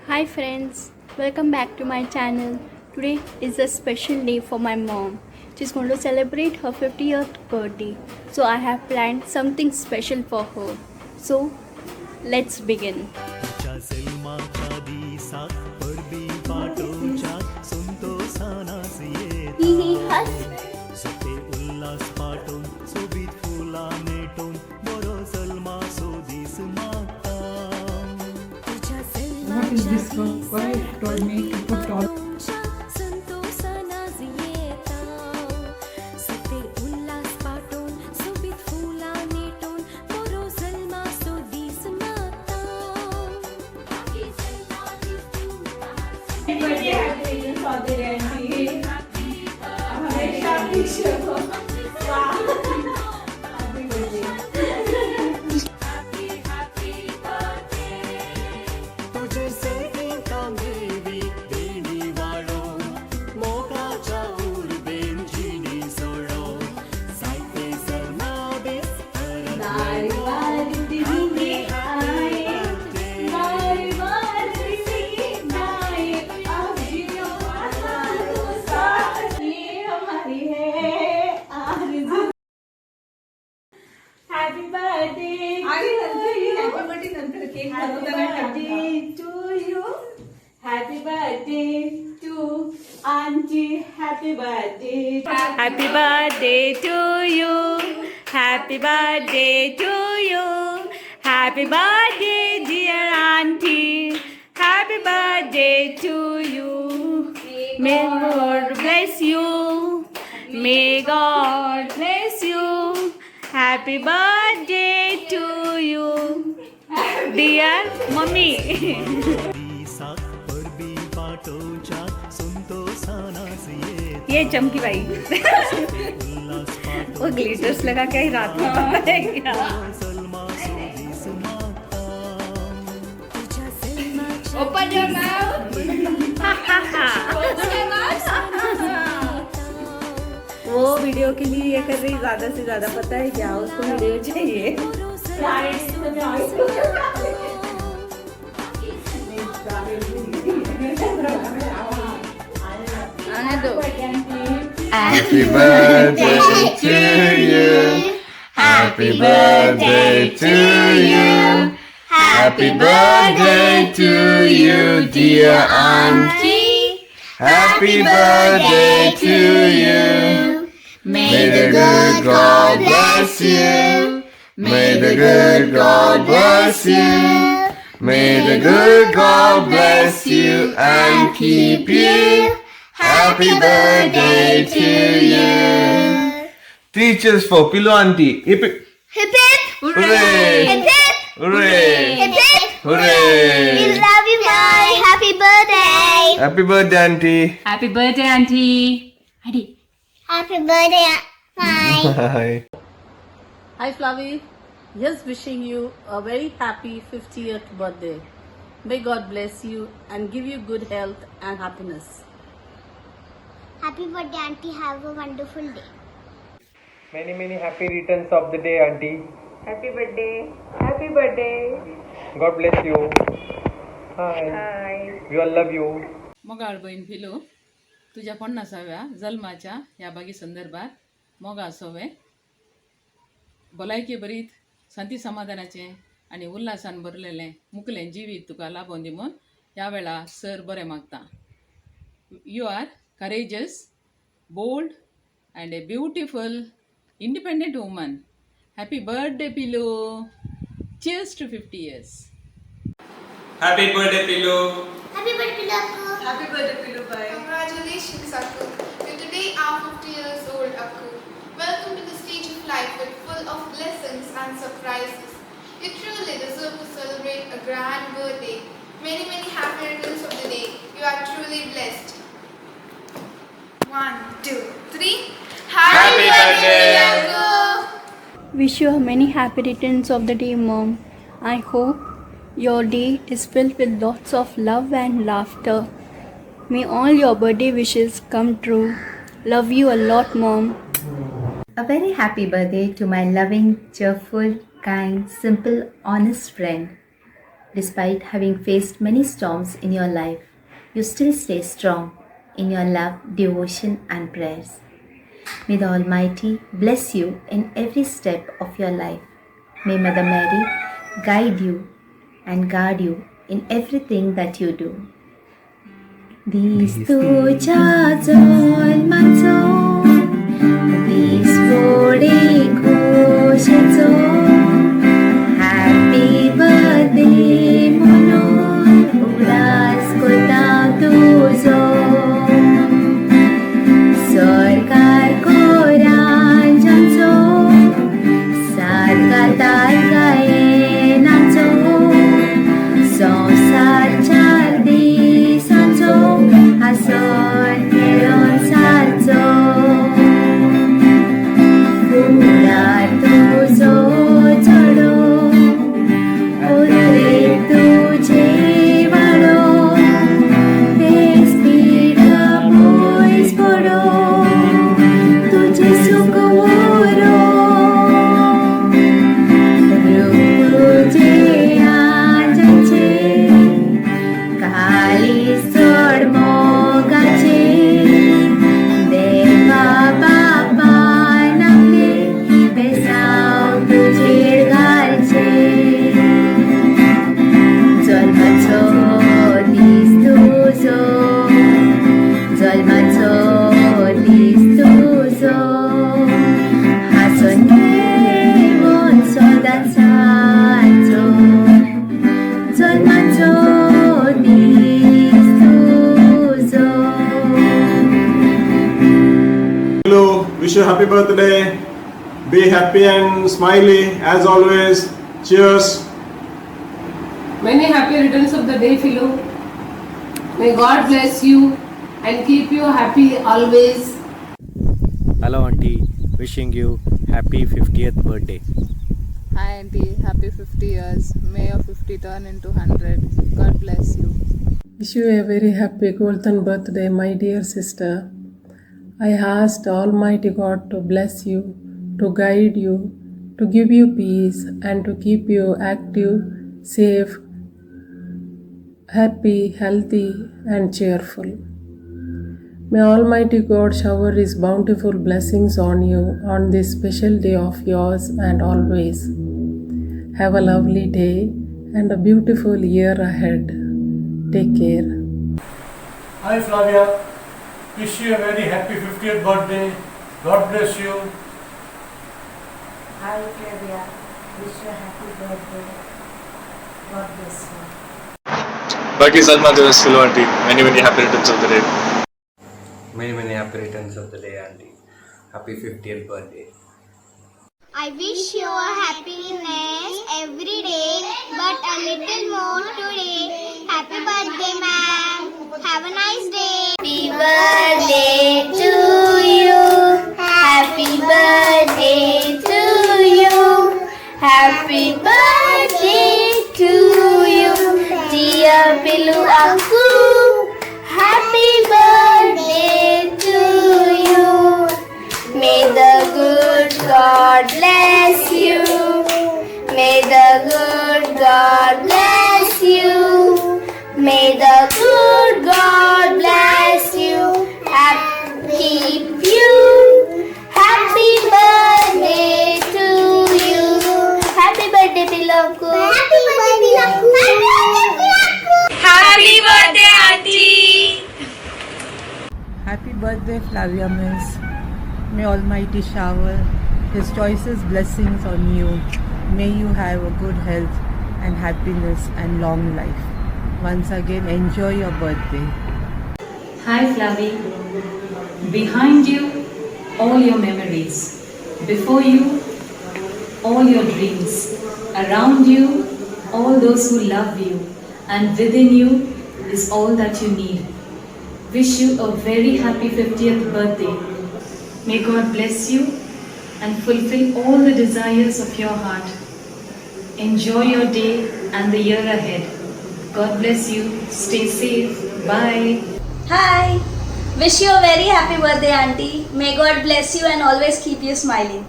Hi friends, welcome back to my channel. Today is a special day for my mom. She's going to celebrate her 50th birthday. So I have planned something special for her. So let's begin. तिच्या जन्माच्या दिसाक परबी पाठोवच्याक संतोषानास येता सते उल्हास पाठोवन सोबीत फुलां नेटोवन बरो जल्माचो दीस मागता तुझ्या What is this book? Why you told me to put all? संतोषानास येता सते उल्हास पाठोवन सोबीत फुलां नेटोवन बरो जल्माचो दीस मागता तुझे सेवी कामेवी देणी वाळो मोगाच्या उर्बेन जिणी सोडो सायते सरनाबेस Happy birthday नंतर cake to you. Happy birthday to Auntie. Happy birthday. Happy birthday to you. Happy birthday to you. Happy birthday dear auntie. Happy birthday to you. May God bless you. May God bless you. Happy birthday to you. Dear mommy. दिसाक परबी पाठोवच्याक संतोषानास येता ये चमकी भाई उल्हास पाठोवन वो glitters लगा के ही रात में पता है क्या जल्माचो दीस मागता तुझ्या जन्माच्या Open your mouth. वो वीडियो के लिए ये कर रही ज्यादा से ज्यादा पता है क्या उसको वीडियो चाहिए आने दो Happy birthday to you. Happy birthday to you. Happy birthday to you, dear auntie. Happy birthday to you. May the good God bless you. May the good God bless you. May the good God bless you and keep you. Happy birthday to you. Three cheers for Pillow Auntie. Hip hip. Hip hip! Hooray! Hip hip! Hooray! Hip hip! We Hooray! love you, Bye! Happy birthday! Happy birthday, Auntie. Happy birthday auntie Hadi Happy birthday! Bye! Hi. Hi Flavi. Just wishing you a very happy 50th birthday. May God bless you and give you good health and happiness. Happy birthday, Auntie. Have a wonderful day. Many happy returns of the day, auntie. Happy birthday. Happy birthday. God bless you. Hi. We all love you. मोगाळ बहीण pillow तुझ्या 50व्या जन्माच्या ह्या बागी संदर्भात मोगा असोवे भलायकी बरीत शांती समाधानाचे आणि उल्हासान भरलेले मुकलें जिवीत तुका लाभोवन दिमून ह्या वेळा सर बरें मागता you are courageous, bold and a beautiful independent woman. Happy birthday Pilu. Cheers to 50 years. Happy birthday, Pilu. Happy birthday, Laku. Happy birthday Pilu bhai. Congratulations, Akku. You today are 50 years old, Akku. Welcome to the stage of life with full of blessings and surprises. You truly deserve to celebrate a grand birthday. Many happy returns of the day. You are truly blessed. 1, 2, 3. Happy birthday. Akku. Wish you many happy returns of the day, Mom. I hope your day is filled with lots of love and laughter. May all your birthday wishes come true. Love you a lot, Mom. A very happy birthday to my loving, cheerful, kind, simple, honest friend. Despite having faced many storms in your life, you still stay strong in your love, devotion, and prayers. May the Almighty bless you in every step of your life. May Mother Mary guide you and guard you in everything that you do. These tuja jolmacho, these vode ghoshacho, happy birthday mono, udas kota tujo, sarkar koranjancho, sarkatar gaye nacho, संसार चार दिसांचो हांसोन खेळोन सारचो फुडार तुजो चडो ओरे तुजे वाडो तेज पीड पयस पडो तुजे सुख वरो तुजे खाली सोड मोगाचे देवा बाबा नामले बेसाव तुजेर घालचे जल्माचो दीस तुजो जल्माचो दीस तुजो हांसोन घेवन सदांच सारचो जल्माचो Hello, wish you happy birthday. Be happy and smiley as always. Cheers. Many happy returns of the day, Philo. May God bless you and keep you happy always. Hello auntie, wishing you happy 50th birthday. Hi auntie, happy 50 years. May your 50 turn into 100. God bless you. Wish you a very happy golden birthday, my dear sister. I asked Almighty God to bless you, to guide you, to give you peace, and to keep you active, safe, happy, healthy, and cheerful. May Almighty God shower His bountiful blessings on you on this special day of yours and always. Have a lovely day and a beautiful year ahead. Take care. Hi Flavia. Wish you a very happy 50th birthday. God bless you. Hi Flavia, wish you a happy birthday. God bless you. Baki Salma Devas Philo auntie. Many happy returns of the day. Many happy returns of the day auntie. Happy 50th birthday. I wish you happiness every day, but a little more today. Happy birthday, ma'am. Have a nice day. Happy birthday to you. Happy birthday to you. Happy birthday to you, dear Pilu Aku. Happy birthday to you. May the good God bless you. May the good God bless you. May the good God bless you and keep you. Happy birthday to you. Happy birthday, Pilaku. Happy birthday, Pilaku. Happy birthday, auntie. Happy birthday, Flavia Miss. May Almighty shower His choicest blessings on you. May you have a good health and happiness and long life. Once again, enjoy your birthday. Hi Flavi. Behind you, all your memories. Before you, all your dreams. Around you, all those who love you. And within you is all that you need. Wish you a very happy 50th birthday. May God bless you and fulfill all the desires of your heart. Enjoy your day and the year ahead. God bless you. Stay safe. Bye. Hi. Wish you a very happy birthday, auntie. May God bless you and always keep you smiling.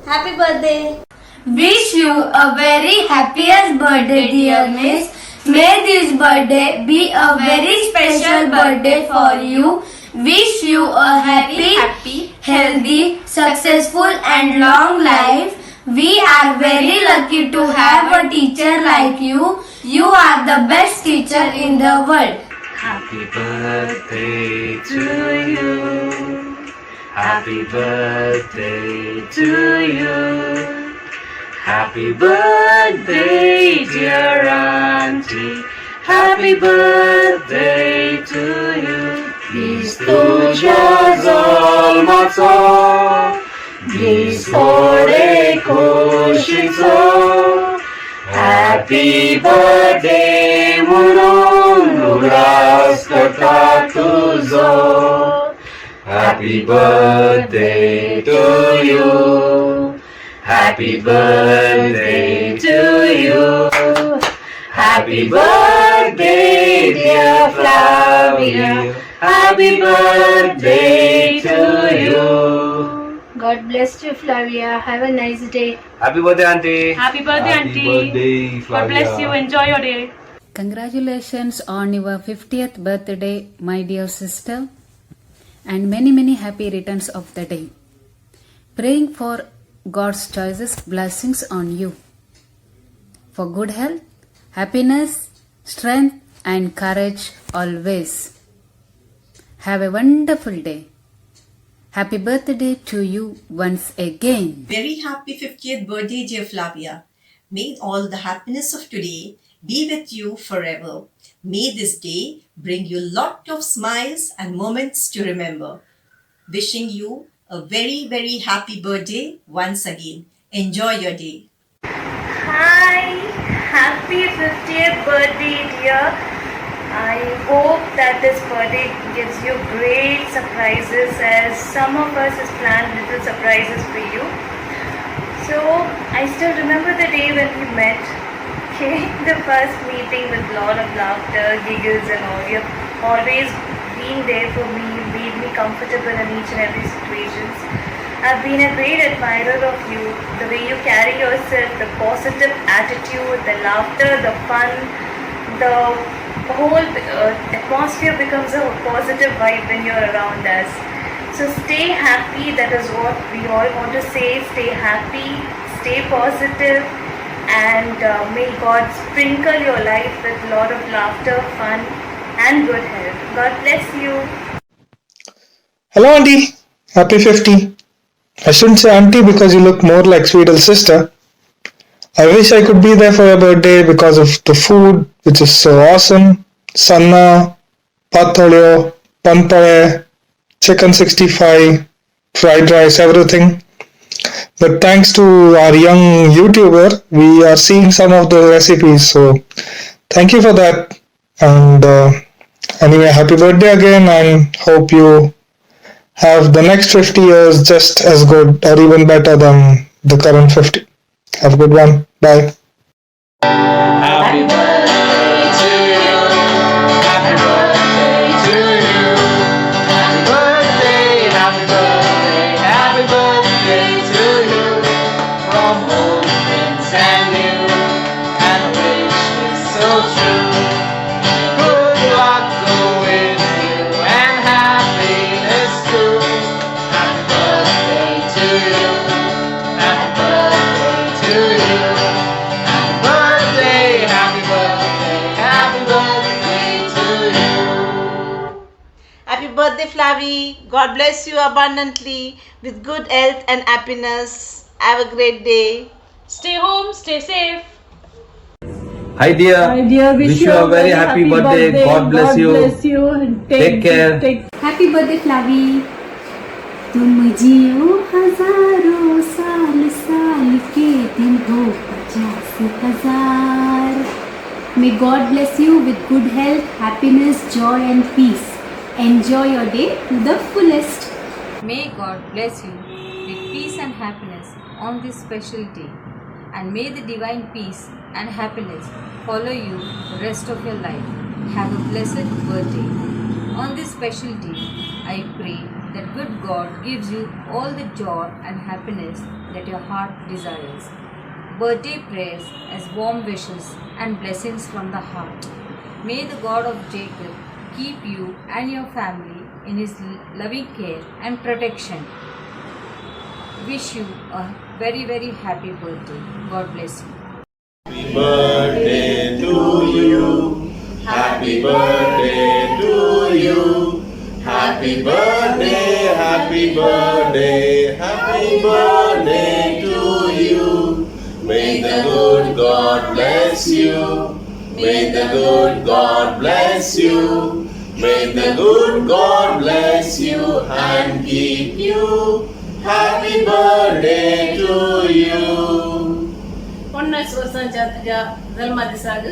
Happy birthday. Wish you a very happiest birthday, dear miss. May this birthday be a very special birthday for you. Wish you a happy, healthy, successful and long life. We are very lucky to have a teacher like you. You are the best teacher in the world. Happy birthday to you. Happy birthday to you. Happy birthday, dear Auntie. Happy birthday to you. Biz tuja zalmaca, biz hore koshica. Happy birthday, Murun Raskata tuzo. Happy birthday to you. Happy birthday to you. Happy birthday, dear Flavia. Happy birthday to you. God bless you, Flavia. Have a nice day. Happy birthday, Auntie. Happy birthday, Auntie. Birthday, God bless you. Enjoy your day. Congratulations on your 50th birthday, my dear sister, and many happy returns of the day. Praying for God's choicest blessings on you, for good health, happiness, strength and courage always. Have a wonderful day. Happy birthday to you once again. Very happy 50th birthday, dear Flavia. May all the happiness of today be with you forever. May this day bring you lot of smiles and moments to remember. Wishing you a very happy birthday once again. Enjoy your day. Hi, happy 50th birthday, dear. I hope that this birthday gives you great surprises, as some of us has planned little surprises for you. So I still remember the day when we met. Okay, the first meeting with lot of laughter, giggles and all. You've always been there for me, made me comfortable in each and every situations. I've been a great admirer of you, the way you carry yourself, the positive attitude, the laughter, the fun, the whole atmosphere becomes a positive vibe when you're around us. So stay happy, that is what we all want to say. Stay happy, stay positive, and may God sprinkle your life with a lot of laughter, fun and good health. God bless you. Hello, Auntie. Happy 50. I shouldn't say Auntie because you look more like sweet little sister. I wish I could be there for your birthday because of the food, which is so awesome. Sanna, patholio, panpare, chicken 65, fried rice, everything. But thanks to our young YouTuber, we are seeing some of the recipes. So thank you for that. And anyway, happy birthday again, and hope you have the next 50 years just as good or even better than the current 50. Have a good one. Bye. Happy birthday to you. Happy birthday to you. Happy birthday, happy birthday, happy birthday to you. From old friends and new, and the wish is so true. Good luck go with you and happiness too. Happy birthday to you. Happy birthday to you. Happy birthday, happy birthday, happy birthday to you. Happy birthday, Flavie. God bless you abundantly with good health and happiness. Have a great day. Stay home, stay safe. Hi dear. Hi dear, Wish you a very happy birthday. God bless you. Take care. Happy birthday, Flavie. तुम जियो हजारों साल, साल के दिन हो 50,000. May God bless you with good health, happiness, joy and peace. Enjoy your day to the fullest. May God bless you with peace and happiness on this special day, and may the divine peace and happiness follow you the rest of your life. Have a blessed birthday. On this special day, I pray that good God gives you all the joy and happiness that your heart desires. birthday prayers as warm wishes and blessings from the heart. May the God of Jacob keep you and your family in his loving care and protection. Wish you a very, very happy birthday. God bless you. Happy birthday to you. Happy birthday to you. Happy birthday, happy birthday, happy birthday to you. May the good God bless you. May the good God bless you. May the good God bless you and keep you. Happy birthday to you. 50 वर्सांच्या तुझ्या जन्मा दिसाक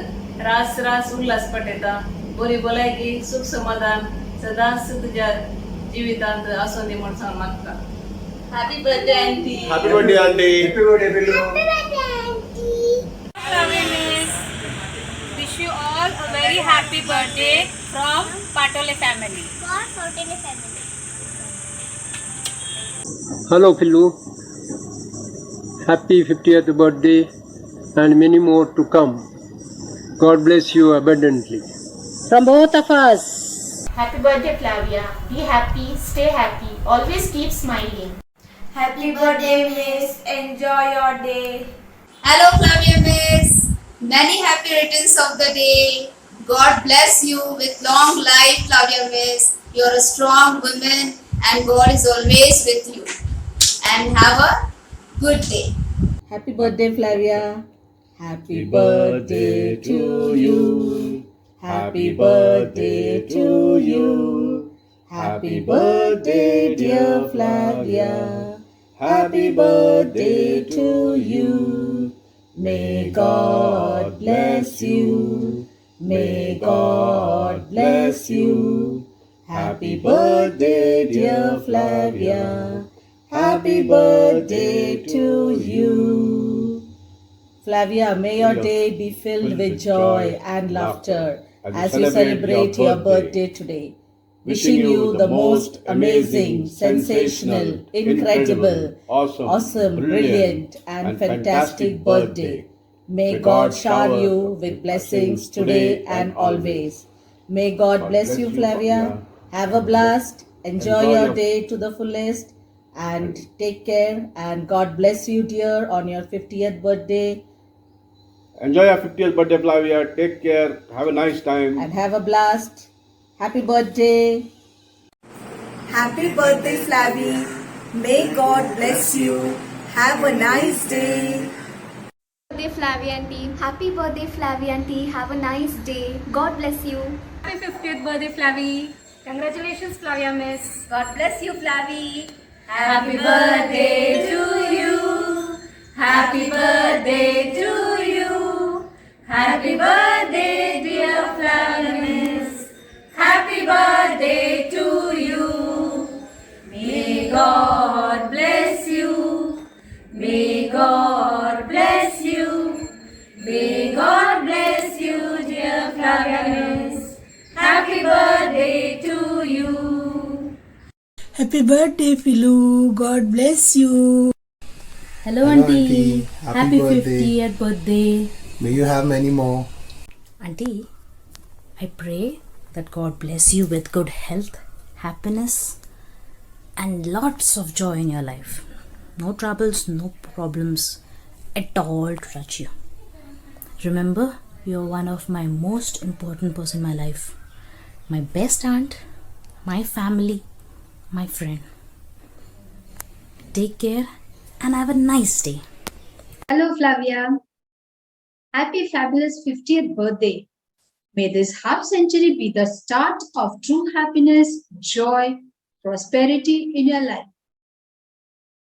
रास रास उल्हास पटयता बरी भलायकी सुख समाधान सदांच तुझ्या जिवितांत आसूं दी म्हूण सांग मागता. Happy birthday aunty. Happy birthday, auntie. Happy birthday, Billu. Wish you all a very happy birthday from Patole family. Hello Phillu, happy 50th birthday and many more to come. God bless you abundantly. From both of us. Happy birthday, Flavia. Be happy, stay happy, always keep smiling. Happy birthday, Miss. Enjoy your day. Hello, Flavia Miss. Many happy returns of the day. God bless you with long life, Flavia Miss. You're a strong woman and God is always with you. And have a good day. Happy birthday, Flavia. Happy birthday to you. Happy birthday to you. Happy birthday, dear Flavia. Happy birthday to you. May God bless you. May God bless you. Happy birthday, dear Flavia. Happy birthday to you. Flavia, may your day be filled with joy and laughter as you celebrate your birthday today. Wishing you the most amazing, sensational, incredible, awesome, brilliant, and fantastic birthday. May God shower you with blessings today and always. May God bless you, Flavia. Have a blast. Enjoy your day to the fullest. And take care. And God bless you, dear, on your 50th birthday. Enjoy your 50th birthday, Flavia. Take care. Have a nice time. And have a blast. Happy birthday. Happy birthday, Flavie. May God bless you. Have a nice day. Birthday Flavia auntie. Happy birthday Flavia auntie. Have a nice day. God bless you. Happy 50th birthday, Flavie. Congratulations, Flavia Miss. God bless you, Flavie. Happy birthday to you. Happy birthday to you. Happy birthday, dear Flavia Miss. Happy birthday to you. May God bless you. May God bless you. May God bless you, dear Flavia Miss. Happy birthday to you. Happy birthday, Philu. God bless you. Hello auntie. Happy 50th birthday. May you have many more. Auntie, I pray that God bless you with good health, happiness, and lots of joy in your life. No troubles, no problems at all to touch you. Remember, you're one of my most important person in my life. My best aunt, my family, my friend. Take care and have a nice day. Hello, Flavia. Happy fabulous 50th birthday. May this half century be the start of true happiness, joy, prosperity in your life.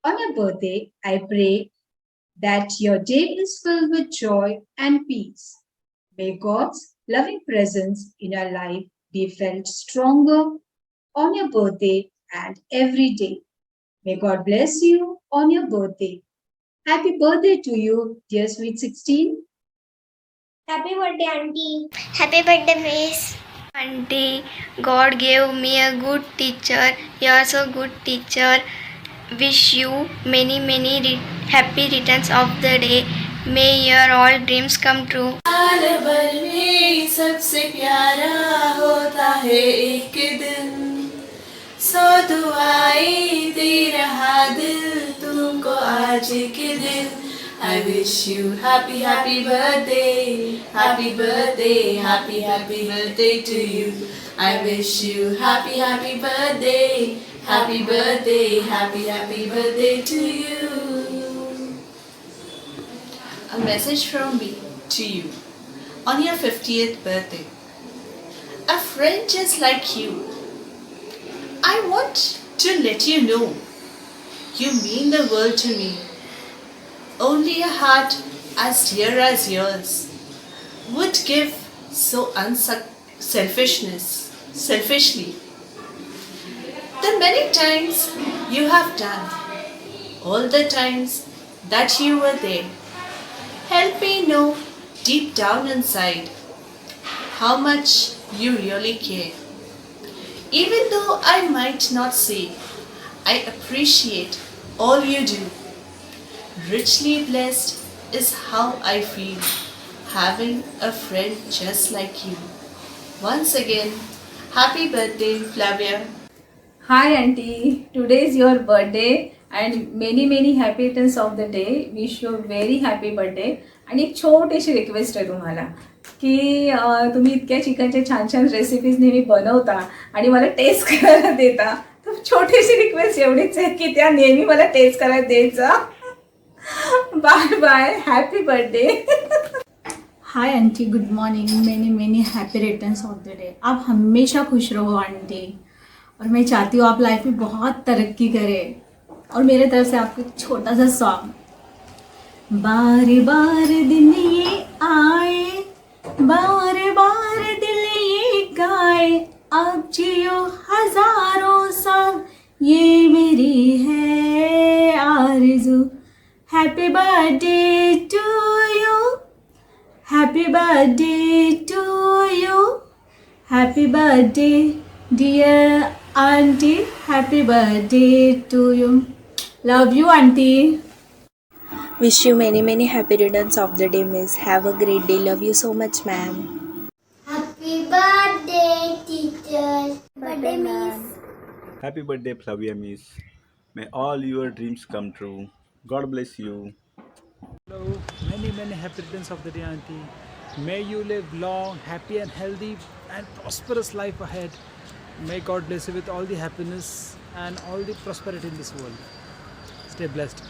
On your birthday, I pray that your day is filled with joy and peace. May God's loving presence in your life be felt stronger on your birthday and every day. May God bless you on your birthday. Happy birthday to you, dear sweet 16. Happy birthday, Auntie. Happy birthday, Miss. Auntie, God gave me a good teacher. You are so good teacher. Wish you many happy returns of the day. May your all dreams come true. साल भर में सबसे प्यारा होता है एक दिन, 100 दुआएं दे रहा दिल तुमको आज के दिन. I wish you happy happy birthday, happy birthday, happy happy birthday to you. I wish you happy happy birthday, happy birthday, happy happy birthday to you. A message from me to you on your 50th birthday. A friend just like you, I want to let you know you mean the world to me. Only a heart as dear as yours would give so selfishly. The many times you have done, all the times that you were there, help me know deep down inside how much you really care. Even though I might not say, I appreciate all you do. Richly blessed is how I feel having a friend just like you. Once again, happy birthday, Flavia. Hi auntie, today is your birthday and many happy returns of the day. Wish you a very happy birthday. आणि एक छोटीशी request आहे तुम्हाला की तुम्ही इतक्या चिकनच्या छान छान रेसिपीज नेहमी बनवता आणि मला टेस्ट करायला देता, तर छोटीशी रिक्वेस्ट एवढीच आहे की त्या नेहमी मला टेस्ट करायला द्यायचा. Bye bye, happy birthday. Hi aunty, good morning. Many happy returns of the day. आप हमेशा खुश रहो आंटी, और मैं चाहती हूँ आप लाइफ में बहुत तरक्की करें. और मेरे तरफ से आपको एक छोटा सा सॉन्ग. बार बार दिन ये आए, बार बार दिल ये गाए, अब जियो हजारों साल, ये मेरी है आरज़ू. Happy birthday to you, happy birthday to you, happy birthday dear aunty, happy birthday to you. Love you aunty. Wish you many happy returns of the day, miss. Have a great day. Love you so much, ma'am. Happy birthday, teacher. Birthday, miss. Happy birthday, Flavia miss. May all your dreams come true. God bless you. Hello, many happy returns of the day, auntie. May you live long, happy and healthy and prosperous life ahead. May God bless you with all the happiness and all the prosperity in this world. Stay blessed.